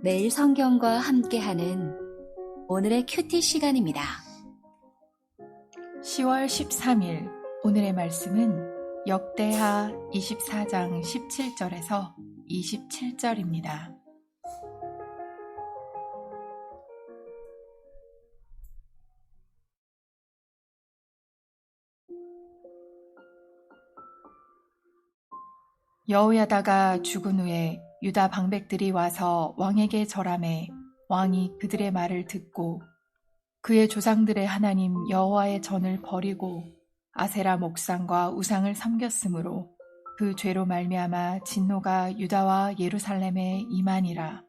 매일 성경과 함께하는 오늘의 큐티 시간입니다. 10월 13일 오늘의 말씀은 역대하 24장 17절에서 27절입니다. 여호야다가 죽은 후에 유다 방백들이 와서 왕에게 절하매 왕이 그들의 말을 듣고 그의 조상들의 하나님 여호와의 전을 버리고 아세라 목상과 우상을 섬겼으므로 그 죄로 말미암아 진노가 유다와 예루살렘에 임하니라.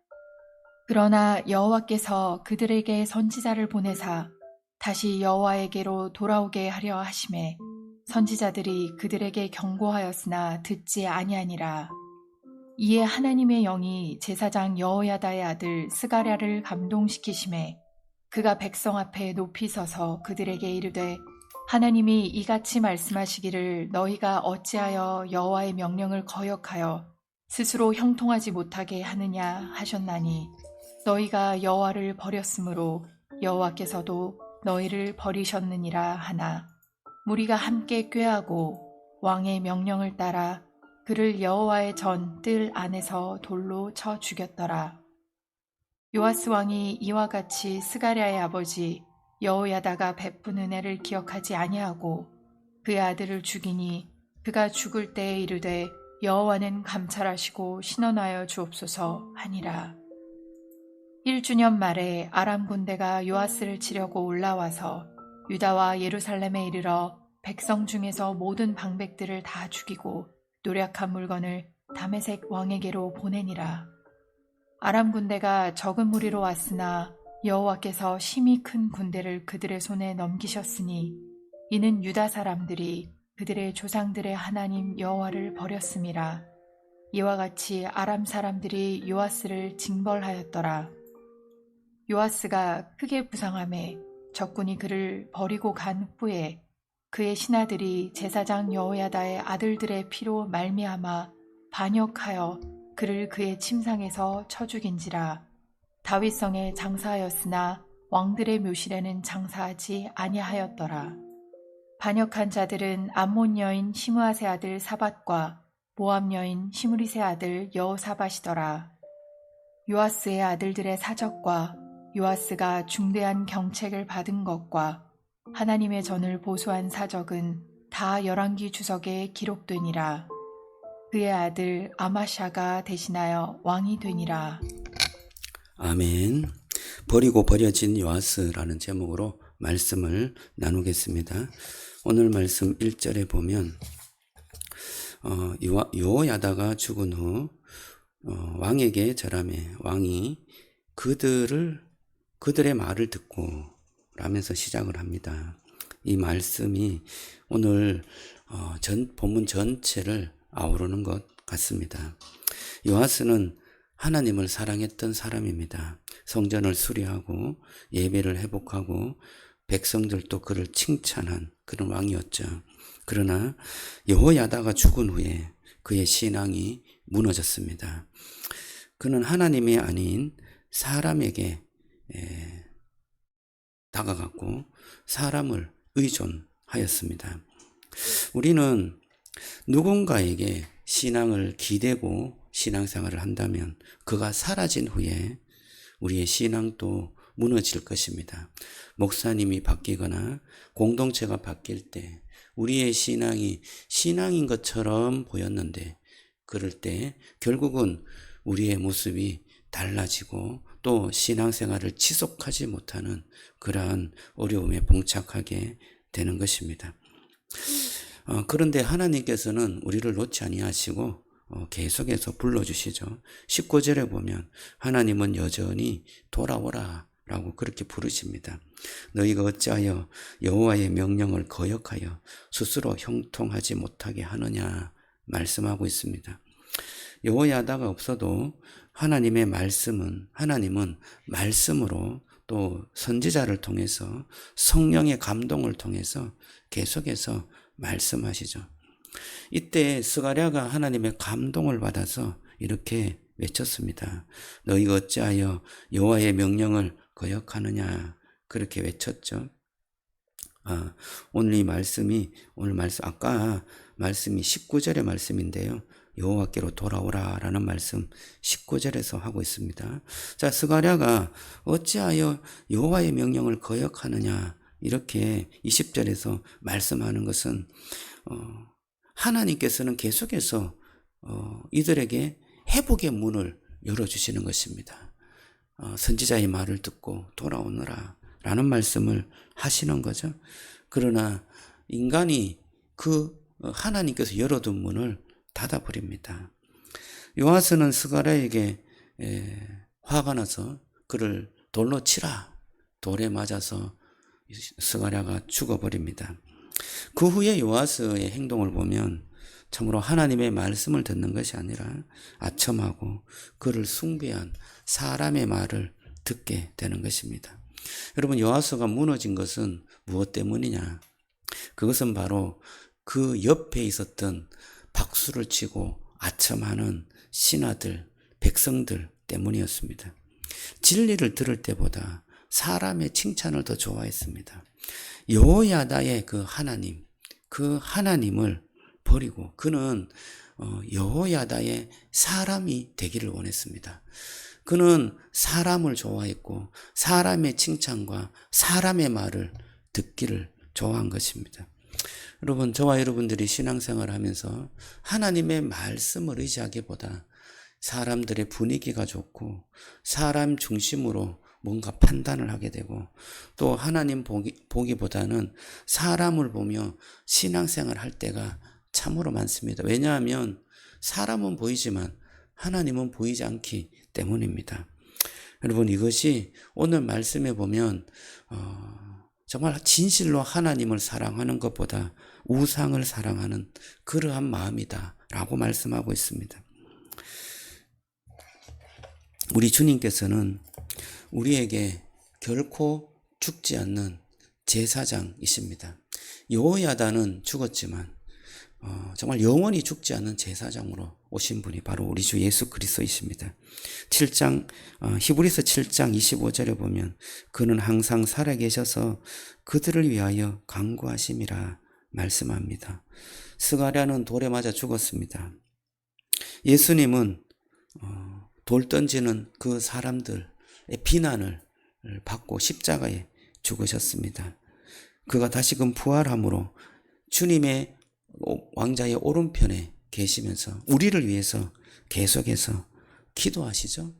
그러나 여호와께서 그들에게 선지자를 보내사 다시 여호와에게로 돌아오게 하려 하심에 선지자들이 그들에게 경고하였으나 듣지 아니하니라. 이에 하나님의 영이 제사장 여호야다의 아들 스가랴를 감동시키심에 그가 백성 앞에 높이 서서 그들에게 이르되 하나님이 이같이 말씀하시기를 너희가 어찌하여 여호와의 명령을 거역하여 스스로 형통하지 못하게 하느냐 하셨나니 너희가 여호와를 버렸으므로 여호와께서도 너희를 버리셨느니라 하나 무리가 함께 꾀하고 왕의 명령을 따라 그를 여호와의 전 뜰 안에서 돌로 쳐 죽였더라. 요아스 왕이 이와 같이 스가랴의 아버지 여호야다가 베푼 은혜를 기억하지 아니하고 그의 아들을 죽이니 그가 죽을 때에 이르되 여호와는 감찰하시고 신원하여 주옵소서 하니라. 1주년 말에 아람 군대가 요아스를 치려고 올라와서 유다와 예루살렘에 이르러 백성 중에서 모든 방백들을 다 죽이고 노략한 물건을 다메섹 왕에게로 보내니라. 아람 군대가 적은 무리로 왔으나 여호와께서 심히 큰 군대를 그들의 손에 넘기셨으니 이는 유다 사람들이 그들의 조상들의 하나님 여호와를 버렸음이라. 이와 같이 아람 사람들이 요아스를 징벌하였더라. 요아스가 크게 부상하매 적군이 그를 버리고 간 후에 그의 신하들이 제사장 여호야다의 아들들의 피로 말미암아 반역하여 그를 그의 침상에서 쳐 죽인지라. 다윗성에 장사하였으나 왕들의 묘실에는 장사하지 아니하였더라. 반역한 자들은 암몬 여인 시므아세 아들 사밧과 모압 여인 시므리세 아들 여호사밧이더라. 요아스의 아들들의 사적과 요아스가 중대한 경책을 받은 것과 하나님의 전을 보수한 사적은 다 열왕기 주석에 기록되니라. 그의 아들 아마샤가 대신하여 왕이 되니라. 아멘. 버리고 버려진 요아스라는 제목으로 말씀을 나누겠습니다. 오늘 말씀 1절에 보면 여호야다가 죽은 후 왕에게 절하매 왕이 그들의 말을 듣고 라면서 시작을 합니다. 이 말씀이 오늘 본문 전체를 아우르는 것 같습니다. 요아스는 하나님을 사랑했던 사람입니다. 성전을 수리하고 예배를 회복하고 백성들도 그를 칭찬한 그런 왕이었죠. 그러나 여호야다가 죽은 후에 그의 신앙이 무너졌습니다. 그는 하나님이 아닌 사람에게 다가갔고 사람을 의존하였습니다. 우리는 누군가에게 신앙을 기대고 신앙생활을 한다면 그가 사라진 후에 우리의 신앙도 무너질 것입니다. 목사님이 바뀌거나 공동체가 바뀔 때 우리의 신앙이 신앙인 것처럼 보였는데 그럴 때 결국은 우리의 모습이 달라지고 또 신앙생활을 지속하지 못하는 그러한 어려움에 봉착하게 되는 것입니다. 그런데 하나님께서는 우리를 놓지 아니하시고 계속해서 불러주시죠. 19절에 보면 하나님은 여전히 돌아오라 라고 그렇게 부르십니다. 너희가 어찌하여 여호와의 명령을 거역하여 스스로 형통하지 못하게 하느냐 말씀하고 있습니다. 여호야다가 없어도 하나님은 말씀으로 또 선지자를 통해서 성령의 감동을 통해서 계속해서 말씀하시죠. 이때 스가랴가 하나님의 감동을 받아서 이렇게 외쳤습니다. 너희가 어찌하여 여호와의 명령을 거역하느냐 그렇게 외쳤죠. 오늘 말씀 아까 말씀이 19절의 말씀인데요. 여호와께로 돌아오라라는 말씀 19절에서 하고 있습니다. 자, 스가랴가 어찌하여 여호와의 명령을 거역하느냐 이렇게 20절에서 말씀하는 것은 하나님께서는 계속해서 이들에게 회복의 문을 열어주시는 것입니다. 선지자의 말을 듣고 돌아오너라 라는 말씀을 하시는 거죠. 그러나 인간이 그 하나님께서 열어둔 문을 닫아버립니다. 요아스는 스가랴에게 화가 나서 그를 돌로 치라. 돌에 맞아서 스가랴가 죽어버립니다. 그 후에 요아스의 행동을 보면 참으로 하나님의 말씀을 듣는 것이 아니라 아첨하고 그를 숭배한 사람의 말을 듣게 되는 것입니다. 여러분, 요아스가 무너진 것은 무엇 때문이냐? 그것은 바로 그 옆에 있었던 박수를 치고 아첨하는 신하들, 백성들 때문이었습니다. 진리를 들을 때보다 사람의 칭찬을 더 좋아했습니다. 여호야다의 그 하나님을 버리고 그는 여호야다의 사람이 되기를 원했습니다. 그는 사람을 좋아했고 사람의 칭찬과 사람의 말을 듣기를 좋아한 것입니다. 여러분, 저와 여러분들이 신앙생활을 하면서 하나님의 말씀을 의지하기보다 사람들의 분위기가 좋고 사람 중심으로 뭔가 판단을 하게 되고 또 하나님 보기보다는 사람을 보며 신앙생활을 할 때가 참으로 많습니다. 왜냐하면 사람은 보이지만 하나님은 보이지 않기 때문입니다. 여러분, 이것이 오늘 말씀에 보면 정말 진실로 하나님을 사랑하는 것보다 우상을 사랑하는 그러한 마음이다 라고 말씀하고 있습니다. 우리 주님께서는 우리에게 결코 죽지 않는 제사장이십니다. 여호야다는 죽었지만 정말 영원히 죽지 않는 제사장으로 오신 분이 바로 우리 주 예수 그리스도이십니다. 히브리서 7장 25절에 보면 그는 항상 살아계셔서 그들을 위하여 간구하심이라 말씀합니다. 스가랴는 돌에 맞아 죽었습니다. 예수님은 돌 던지는 그 사람들의 비난을 받고 십자가에 죽으셨습니다. 그가 다시금 부활함으로 주님의 왕자의 오른편에 계시면서 우리를 위해서 계속해서 기도하시죠.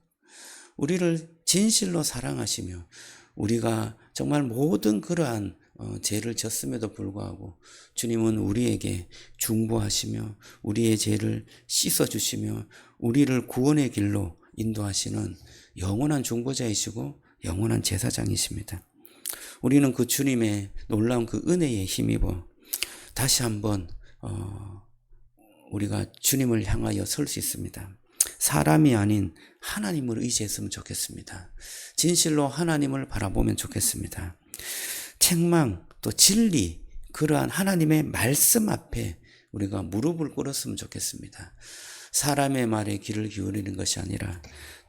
우리를 진실로 사랑하시며 우리가 정말 모든 그러한 죄를 졌음에도 불구하고 주님은 우리에게 중보하시며 우리의 죄를 씻어주시며 우리를 구원의 길로 인도하시는 영원한 중보자이시고 영원한 제사장이십니다. 우리는 그 주님의 놀라운 그 은혜에 힘입어 다시 한번 우리가 주님을 향하여 설 수 있습니다. 사람이 아닌 하나님을 의지했으면 좋겠습니다. 진실로 하나님을 바라보면 좋겠습니다. 책망 또 진리 그러한 하나님의 말씀 앞에 우리가 무릎을 꿇었으면 좋겠습니다. 사람의 말에 귀를 기울이는 것이 아니라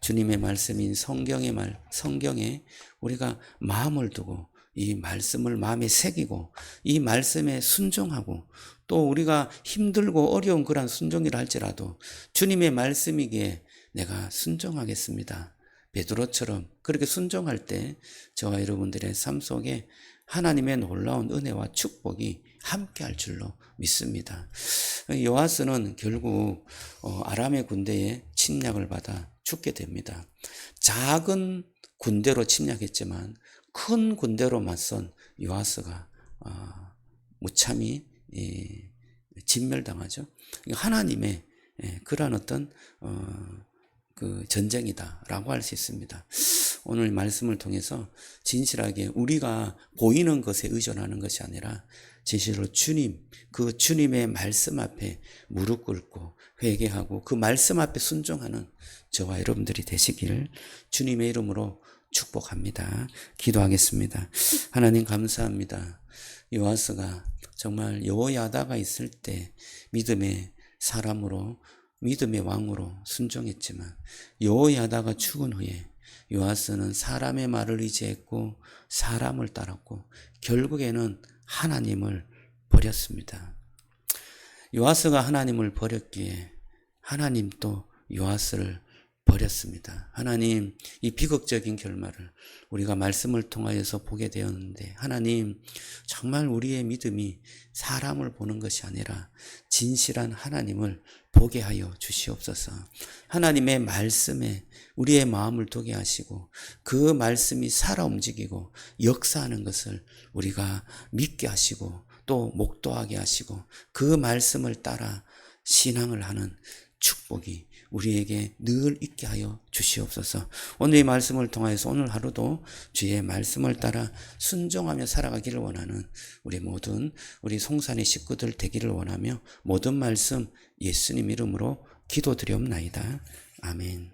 주님의 말씀인 성경에 우리가 마음을 두고 이 말씀을 마음에 새기고 이 말씀에 순종하고 또 우리가 힘들고 어려운 그런 순종이라 할지라도 주님의 말씀이기에 내가 순종하겠습니다. 베드로처럼 그렇게 순종할 때 저와 여러분들의 삶 속에 하나님의 놀라운 은혜와 축복이 함께할 줄로 믿습니다. 요아스는 결국 아람의 군대에 침략을 받아 죽게 됩니다. 작은 군대로 침략했지만 큰 군대로 맞선 요아스가 무참히 진멸당하죠. 하나님의 그러한 어떤 그 전쟁이다라고 할 수 있습니다. 오늘 말씀을 통해서 진실하게 우리가 보이는 것에 의존하는 것이 아니라 진실로 그 주님의 말씀 앞에 무릎 꿇고 회개하고 그 말씀 앞에 순종하는 저와 여러분들이 되시기를 주님의 이름으로 축복합니다. 기도하겠습니다. 하나님 감사합니다. 요아스가 정말 여호야다가 있을 때 믿음의 사람으로 믿음의 왕으로 순종했지만 여호야다가 죽은 후에 요아스는 사람의 말을 의지했고 사람을 따랐고 결국에는 하나님을 버렸습니다. 요아스가 하나님을 버렸기에 하나님도 요아스를 버렸습니다. 하나님, 이 비극적인 결말을 우리가 말씀을 통하여서 보게 되었는데 하나님, 정말 우리의 믿음이 사람을 보는 것이 아니라 진실한 하나님을 보게 하여 주시옵소서. 하나님의 말씀에 우리의 마음을 두게 하시고 그 말씀이 살아 움직이고 역사하는 것을 우리가 믿게 하시고 또 목도하게 하시고 그 말씀을 따라 신앙을 하는 축복이 우리에게 늘 있게 하여 주시옵소서. 오늘 이 말씀을 통하여서 오늘 하루도 주의 말씀을 따라 순종하며 살아가기를 원하는 우리 송산의 식구들 되기를 원하며 모든 말씀 예수님 이름으로 기도드리옵나이다. 아멘.